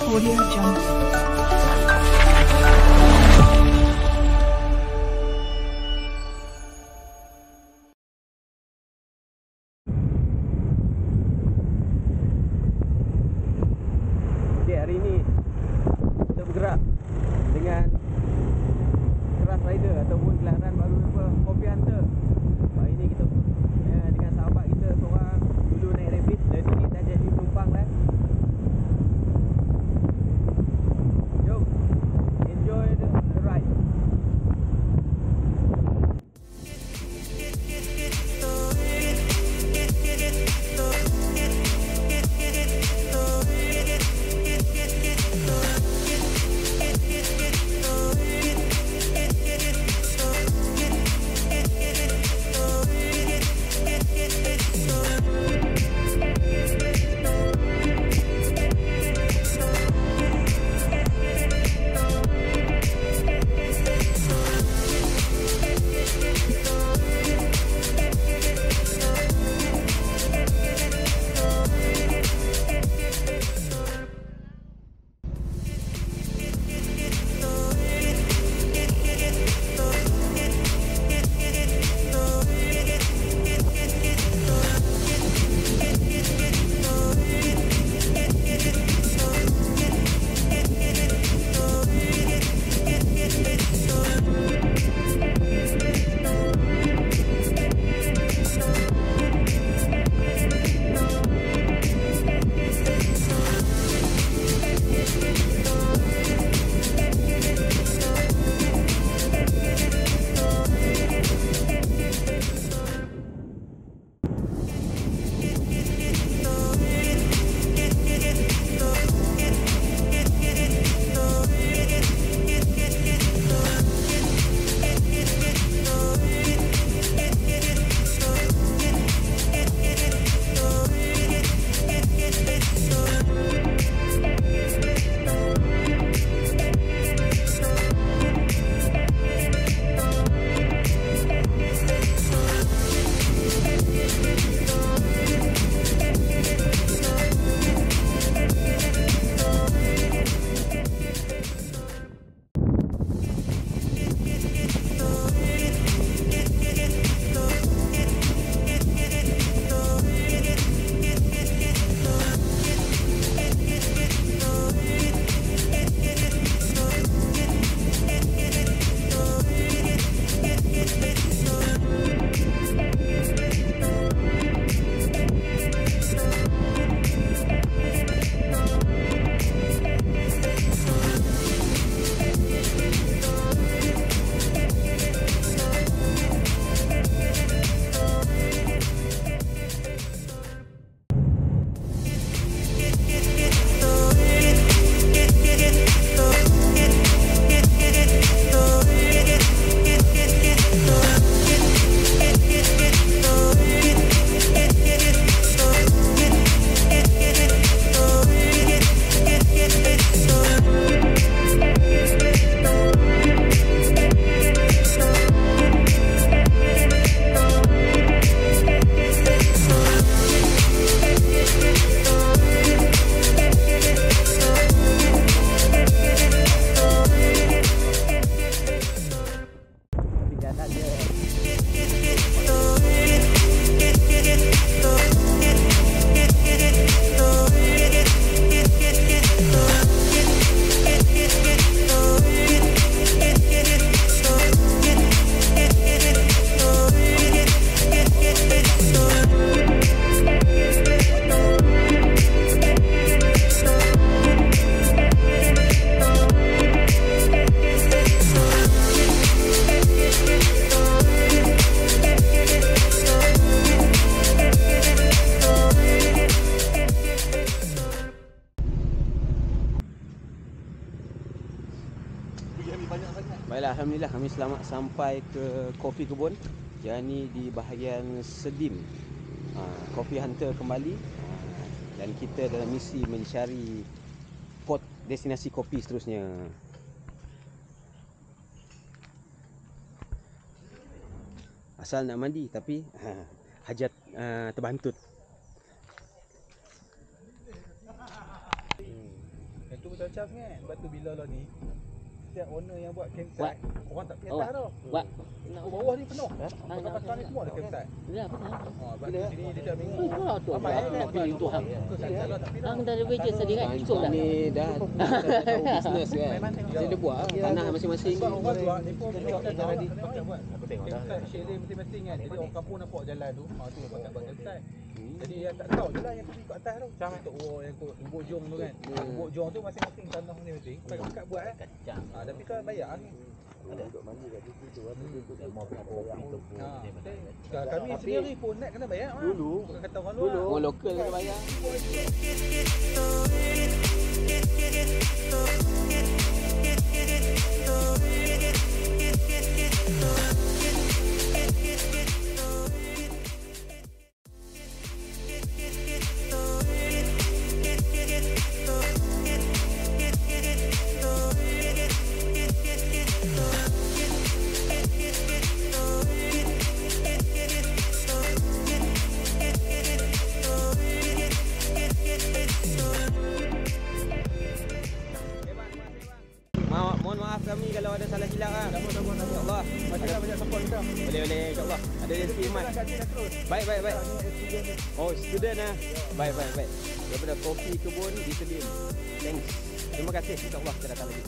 Audio Jungle. Hari ini kita bergerak dengan Keras Rider ataupun gelaran baru apa, Coffee Hunter. Hari ini kita dengan sahabat kita seorang dulu naik rabbit dan ini dah jadi penumpang dah. Jom enjoy the ride. Baiklah, alhamdulillah kami selamat sampai ke Coffee Kebun. Yang ni di bahagian Sedim. Coffee Hunter kembali. Dan kita dalam misi mencari spot destinasi kopi seterusnya. Asal nak mandi tapi hajat terbantut. Yang tu macam-macam kan. Sebab tu bila lah ni setiap owner yang buat campsite, orang tak pergi atas tau. Buat. Bawah ni penuh. Pasal ni semua ada campsite. Ya, betul. Sebab tu sini dia dah minggu. Tu Ramai kan nak pilih tu hang. tak pilih. Hang dah ada kerja sendiri kan? Ikut dah. Ni dah tahu bisnes kan. Jadi dia buat tanah masing-masing. Sebab orang buat ni pun pakai buat. Campsite chalet masing-masing kan. Jadi orang kampung nampak jalan tu, tu pakai buat campsite. Jadi yang tak tahu je lah yang pergi kat atas tu. Macam untuk yang ikut Lubuk Jong tu kan. Lubuk Jong tu masing-masing tanah masing-masing. Pakai buat kan. Tapi kan bayar ni. Ada duduk mandi kat situ tu. Kami sendiri pun nak kena bayar. Dulu. Bukan kata orang luar. Orang lokal kena bayar. Mohon maaf kami kalau ada salah silap ah. InsyaAllah. Macam banyak support kita. Boleh insyaAllah. Ada rezeki Iman. Baik. Oh, student ah. Baik. Daripada kopi kebun di Selim. Thanks. Terima kasih insyaAllah kita datang lagi.